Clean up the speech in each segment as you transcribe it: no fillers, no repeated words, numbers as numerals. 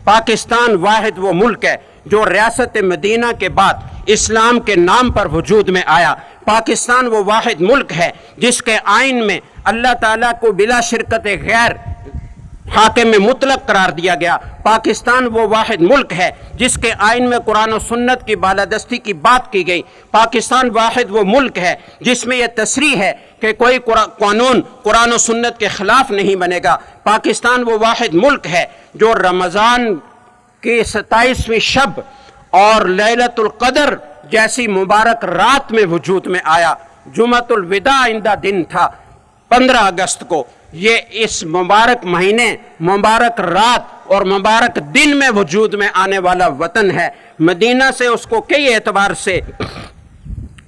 پاکستان واحد وہ ملک ہے جو ریاست مدینہ کے بعد اسلام کے نام پر وجود میں آیا۔ پاکستان وہ واحد ملک ہے جس کے آئین میں اللہ تعالیٰ کو بلا شرکت غیر حاکم مطلق قرار دیا گیا۔ پاکستان وہ واحد ملک ہے جس کے آئین میں قرآن و سنت کی بالادستی کی بات کی گئی۔ پاکستان واحد وہ ملک ہے جس میں یہ تصریح ہے کہ کوئی قانون قرآن و سنت کے خلاف نہیں بنے گا۔ پاکستان وہ واحد ملک ہے جو رمضان کی 27ویں شب اور لیلۃ القدر جیسی مبارک رات میں وجود میں آیا۔ جمعۃ الوداع آئندہ دن تھا 15 اگست کو۔ یہ اس مبارک مہینے، مبارک رات اور مبارک دن میں وجود میں آنے والا وطن ہے۔ مدینہ سے اس کو کئی اعتبار سے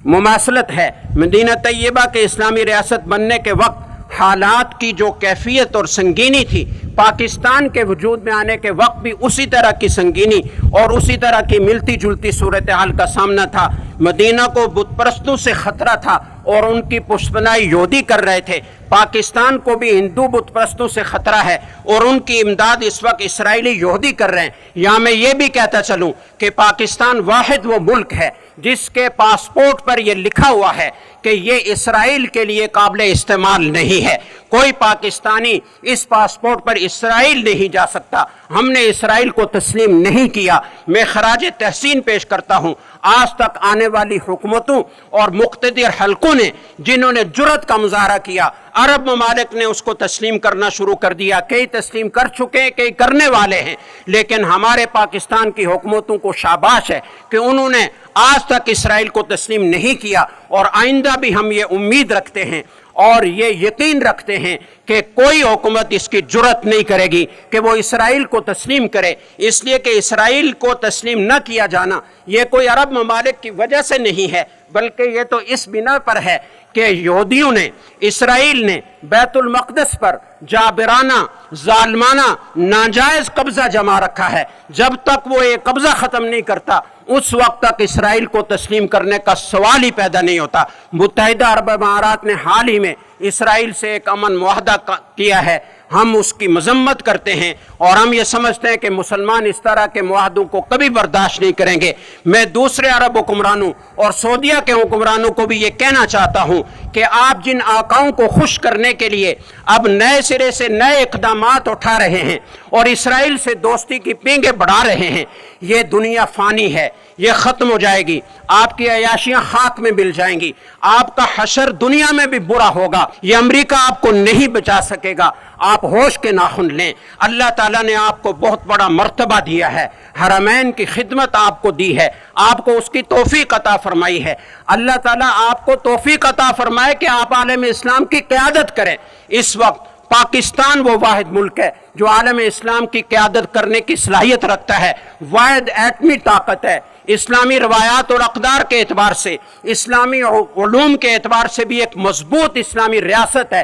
مماثلت ہے۔ مدینہ طیبہ کے اسلامی ریاست بننے کے وقت حالات کی جو کیفیت اور سنگینی تھی، پاکستان کے وجود میں آنے کے وقت بھی اسی طرح کی سنگینی اور اسی طرح کی ملتی جلتی صورتحال کا سامنا تھا۔ مدینہ کو بت پرستوں سے خطرہ تھا اور ان کی پشپنائی یہودی کر رہے تھے۔ پاکستان کو بھی ہندو بت پرستوں سے خطرہ ہے اور ان کی امداد اس وقت اسرائیلی یہودی کر رہے ہیں۔ یا میں یہ بھی کہتا چلوں کہ پاکستان واحد وہ ملک ہے جس کے پاسپورٹ پر یہ لکھا ہوا ہے کہ یہ اسرائیل کے لیے قابل استعمال نہیں ہے۔ کوئی پاکستانی اس پاسپورٹ پر اسرائیل نہیں جا سکتا۔ ہم نے اسرائیل کو تسلیم نہیں کیا۔ میں خراج تحسین پیش کرتا ہوں آج تک آنے والی حکومتوں اور مقتدر حلقوں نے جنہوں نے جرأت کا مظاہرہ کیا۔ عرب ممالک نے اس کو تسلیم کرنا شروع کر دیا، کئی تسلیم کر چکے ہیں، کئی کرنے والے ہیں، لیکن ہمارے پاکستان کی حکومتوں کو شاباش ہے کہ انہوں نے آج تک اسرائیل کو تسلیم نہیں کیا، اور آئندہ بھی ہم یہ امید رکھتے ہیں اور یہ یقین رکھتے ہیں کہ کوئی حکومت اس کی جرأت نہیں کرے گی کہ وہ اسرائیل کو تسلیم کرے، اس لیے کہ اسرائیل کو تسلیم نہ کیا جانا یہ کوئی عرب ممالک کی وجہ سے نہیں ہے، بلکہ یہ تو اس بنا پر ہے کہ یہودیوں نے، اسرائیل نے بیت المقدس پر جابرانہ، ظالمانہ، ناجائز قبضہ جما رکھا ہے۔ جب تک وہ یہ قبضہ ختم نہیں کرتا اس وقت تک اسرائیل کو تسلیم کرنے کا سوال ہی پیدا نہیں ہوتا۔ متحدہ عرب امارات نے حال ہی میں اسرائیل سے ایک امن معاہدہ کیا ہے، ہم اس کی مذمت کرتے ہیں اور ہم یہ سمجھتے ہیں کہ مسلمان اس طرح کے معاہدوں کو کبھی برداشت نہیں کریں گے۔ میں دوسرے عرب حکمرانوں اور سعودیہ کے حکمرانوں کو بھی یہ کہنا چاہتا ہوں کہ آپ جن آقاؤں کو خوش کرنے کے لیے اب نئے سرے سے نئے اقدامات اٹھا رہے ہیں اور اسرائیل سے دوستی کی پینگیں بڑھا رہے ہیں، یہ دنیا فانی ہے، یہ ختم ہو جائے گی، آپ کی عیاشیاں خاک میں مل جائیں گی، آپ کا حشر دنیا میں بھی برا ہوگا، یہ امریکہ آپ کو نہیں بچا سکے گا۔ آپ ہوش کے ناخن لیں، اللہ تعالیٰ نے آپ کو بہت بڑا مرتبہ دیا ہے، حرمین کی خدمت آپ کو دی ہے، آپ کو اس کی توفیق عطا فرمائی ہے۔ اللہ تعالیٰ آپ کو توفیق عطا فرمائے کہ آپ عالم اسلام کی قیادت کریں۔ اس وقت پاکستان وہ واحد ملک ہے جو عالم اسلام کی قیادت کرنے کی صلاحیت رکھتا ہے، واحد ایٹمی طاقت ہے، اسلامی روایات اور اقدار کے اعتبار سے، اسلامی علوم کے اعتبار سے بھی ایک مضبوط اسلامی ریاست ہے۔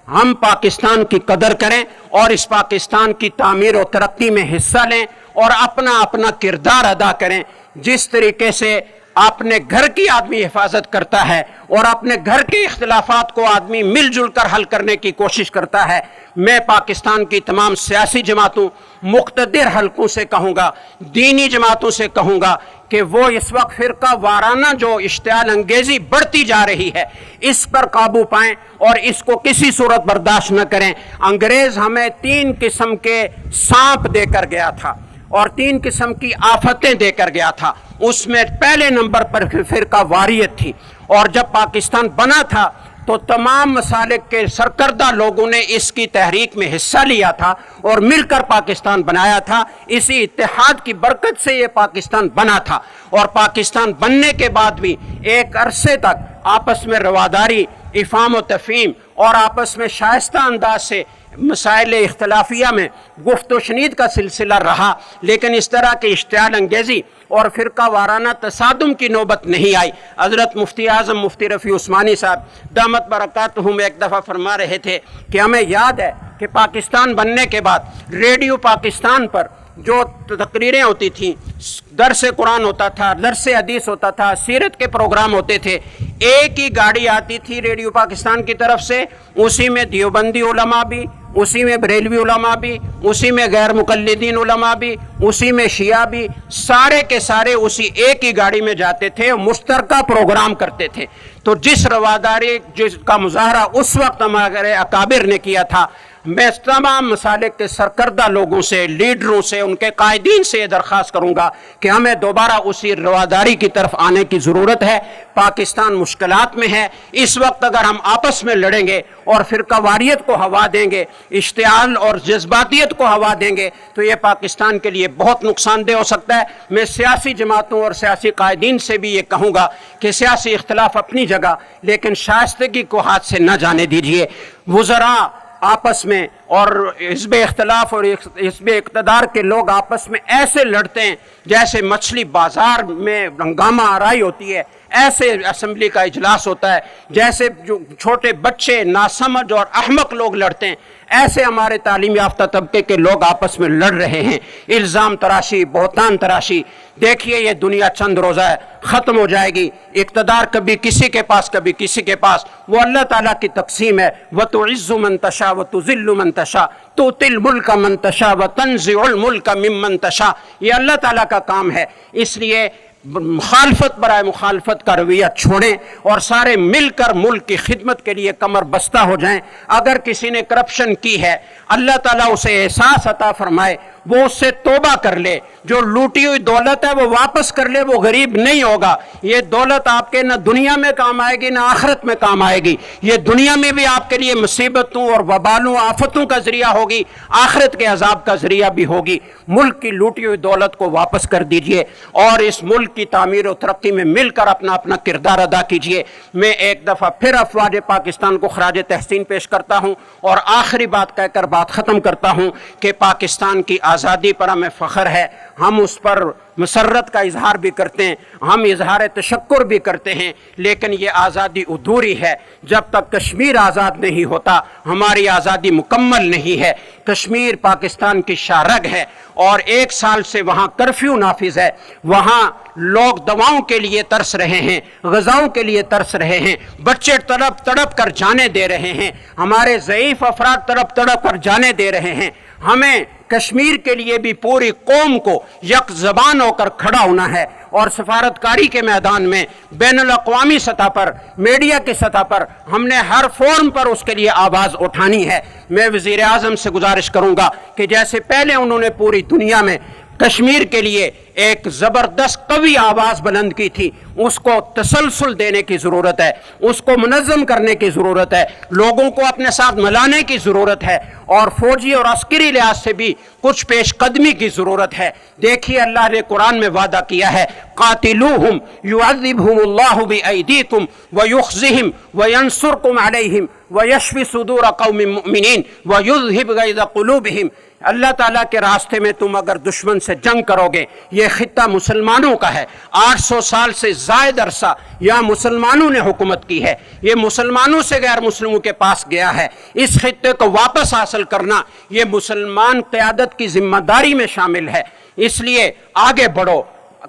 ہم پاکستان کی قدر کریں اور اس پاکستان کی تعمیر و ترقی میں حصہ لیں اور اپنا اپنا کردار ادا کریں۔ جس طریقے سے اپنے گھر کی آدمی حفاظت کرتا ہے اور اپنے گھر کے اختلافات کو آدمی مل جل کر حل کرنے کی کوشش کرتا ہے، میں پاکستان کی تمام سیاسی جماعتوں، مقتدر حلقوں سے کہوں گا، دینی جماعتوں سے کہوں گا کہ وہ اس وقت فرقہ وارانہ جو اشتعال انگیزی بڑھتی جا رہی ہے اس پر قابو پائیں اور اس کو کسی صورت برداشت نہ کریں۔ انگریز ہمیں 3 قسم کے سانپ دے کر گیا تھا اور 3 قسم کی آفتیں دے کر گیا تھا، اس میں پہلے نمبر پر فرقہ واریت تھی، اور جب پاکستان بنا تھا تو تمام مسالک کے سرکردہ لوگوں نے اس کی تحریک میں حصہ لیا تھا اور مل کر پاکستان بنایا تھا۔ اسی اتحاد کی برکت سے یہ پاکستان بنا تھا، اور پاکستان بننے کے بعد بھی ایک عرصے تک آپس میں رواداری، افہام و تفہیم اور آپس میں شائستہ انداز سے مسائل اختلافیہ میں گفت و شنید کا سلسلہ رہا، لیکن اس طرح کی اشتعال انگیزی اور فرقہ وارانہ تصادم کی نوبت نہیں آئی۔ حضرت مفتی اعظم مفتی رفیع عثمانی صاحب دامت برکاتہم ایک دفعہ فرما رہے تھے کہ ہمیں یاد ہے کہ پاکستان بننے کے بعد ریڈیو پاکستان پر جو تقریریں ہوتی تھیں، درس قرآن ہوتا تھا، درس حدیث ہوتا تھا، سیرت کے پروگرام ہوتے تھے، ایک ہی گاڑی آتی تھی ریڈیو پاکستان کی طرف سے، اسی میں دیوبندی علماء بھی، उसी में बरेलवी उलमा भी, उसी में गैर मुकल्लिदीन उलमा भी, उसी में शिया भी, सारे के सारे उसी एक ही गाड़ी में जाते थे, मुश्तरका प्रोग्राम करते थे। तो जिस रवादारी जिसका मुजाहरा उस वक्त हमारे अकाबिर ने किया था, मैं तमाम मसालिक के सरकर्दा लोगों से, लीडरों से, उनके कायदीन से ये दरख्वास्त करूँगा कि हमें दोबारा उसी रवादारी की तरफ आने की ज़रूरत है। पाकिस्तान मुश्किलात में है। इस वक्त अगर हम आपस में लड़ेंगे और फ़िरकावारियत को हवा देंगे, इश्तिआल और जज्बातियत को हवा देंगे, तो ये पाकिस्तान के लिए बहुत नुकसानदेह हो सकता है। मैं सियासी जमातों और सियासी कायदीन से भी ये कहूँगा कि सियासी इख्तलाफ अपनी जगह, लेकिन शाइस्तगी को हाथ से न जाने दीजिए। वुज़रा आपस में और हिज़्ब इख्तलाफ और हिज़्ब इक़्तिदार के लोग आपस में ऐसे लड़ते हैं जैसे मछली बाज़ार में हंगामा आराई होती है, ऐसे असम्बली का इजलास होता है, जैसे जो छोटे बच्चे नासमझ और अहमक लोग लड़ते हैं, ऐसे हमारे तालीम याफ्ता तबके के लोग आपस में लड़ रहे हैं। इल्ज़ाम तराशी, बहतान तराशी। देखिए ये दुनिया चंद रोज़ा है, ख़त्म हो जाएगी। इक़्तिदार कभी किसी के पास, कभी किसी के पास, वो अल्लाह ताला की तक़सीम है। व तुइज़्ज़ु मन तशा व तुज़िल्लु मन तशा, तुतिल मुल्क मन तशा व तंज़िउल मुल्क मिम्मन तशा। ये अल्लाह ताला का काम है। इसलिए मुखालफत बराए मुखालफत का रवैया छोड़ें और सारे मिलकर मुल्क की खिदमत के लिए कमर बस्ता हो जाएं। अगर किसी ने करप्शन की है, अल्लाह ताला उसे एहसास अता फरमाए, वो उससे तौबा कर ले। जो लूटी हुई दौलत है वो वापस कर ले, वो गरीब नहीं होगा। ये दौलत आपके न दुनिया में काम आएगी न आखिरत में काम आएगी। ये दुनिया में भी आपके लिए मुसीबतों और वबालों, आफतों का जरिया होगी, आखिरत के अजाब का जरिया भी होगी। मुल्क की लूटी हुई दौलत को वापस कर दीजिए और इस मुल्क की तामीर और तरक्की में मिलकर अपना अपना किरदार अदा कीजिए। मैं एक दफ़ा फिर अफवाज पाकिस्तान को खराज तहसीन पेश करता हूँ और आखिरी बात कहकर बात ख़त्म करता हूँ कि पाकिस्तान की आज़ादी पर हमें फ़ख्र है। हम उस पर मसरत का इजहार भी करते हैं, हम इजहार तशक्कुर भी करते हैं, लेकिन ये आज़ादी अधूरी है। जब तक कश्मीर आज़ाद नहीं होता, हमारी आज़ादी मुकम्मल नहीं है। कश्मीर पाकिस्तान की शारग है और 1 साल से वहाँ कर्फ्यू नाफिज है। वहाँ लोग दवाओं के लिए तरस रहे हैं, ग़िज़ाओं के लिए तरस रहे हैं, बच्चे तड़प तड़प कर जाने दे रहे हैं, हमारे ज़ईफ़ अफराद तड़प तड़प कर जाने दे रहे हैं। हमें कश्मीर के लिए भी पूरी कौम को यक ज़बान होकर खड़ा होना है और सफारतकारी के मैदान में, बैनुल अक़वामी सतह पर, मीडिया की सतह पर हमने हर फोरम पर उसके लिए आवाज़ उठानी है। मैं वज़ीर आज़म से गुजारिश करूँगा कि जैसे पहले उन्होंने पूरी दुनिया में कश्मीर के लिए एक ज़बरदस्त कवी आवाज़ बुलंद की थी, उसको तसलसल देने की ज़रूरत है, उसको मुनज़्ज़म करने की ज़रूरत है, लोगों को अपने साथ मिलाने की ज़रूरत है और फ़ौजी और अस्करी लिहाज से भी कुछ पेशकदमी की ज़रूरत है। देखिए अल्लाह ने कुरान में वादा किया है, क़ातिलूहुम युअज़्ज़िबहुमुल्लाहु बिअयदीकुम व युख़ज़िहिम व यंसुरकुम अलैहिम व यशफ़ी सुदूर क़ौमिन मुअमिनीन व युज़हिब ग़ैज़ क़ुलूबिहिम। अल्लाह ताला के रास्ते में तुम अगर दुश्मन से जंग करोगे, ये खित्ता मुसलमानों का है, 800 साल से ज़ायद अरसा यहाँ मुसलमानों ने हुकूमत की है, ये मुसलमानों से गैर मुस्लिमों के पास गया है। इस खित्ते को वापस हासिल करना ये मुसलमान क़यादत की जिम्मेदारी में शामिल है। इसलिए आगे बढ़ो,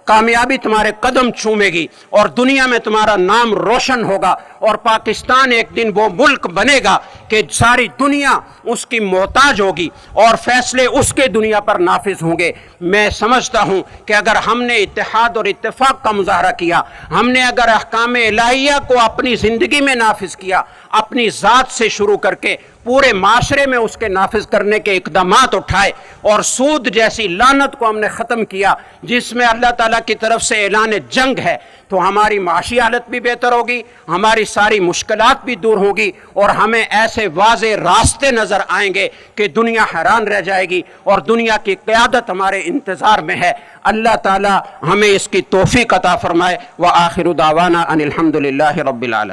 कामयाबी तुम्हारे कदम चूमेगी और दुनिया में तुम्हारा नाम रोशन होगा और पाकिस्तान एक दिन वो मुल्क बनेगा कि सारी दुनिया उसकी मोहताज होगी और फैसले उसके दुनिया पर नाफिज होंगे। मैं समझता हूँ कि अगर हमने इत्तेहाद और इत्तेफाक का मुजाहरा किया, हमने अगर अहकाम इलाहिया को अपनी ज़िंदगी में नाफिज किया, अपनी ज़ात से शुरू करके पूरे माशरे में उसके नाफिज करने के इक़दामात उठाए और सूद जैसी लानत को हमने ख़त्म किया जिसमें अल्लाह ताला की तरफ से ऐलान जंग है, तो हमारी माशी हालत भी बेहतर होगी, हमारी सारी मुश्किलात भी दूर होगी और हमें ऐसे वाज़े रास्ते नज़र आएंगे कि दुनिया हैरान रह जाएगी और दुनिया की क़यादत हमारे इंतज़ार में है। अल्लाह ताला हमें इसकी तौफ़ीक़ अता फ़रमाए। व आखिरु दावाना अनिल हम्दुलिल्लाहि रब्बिल आलमीन।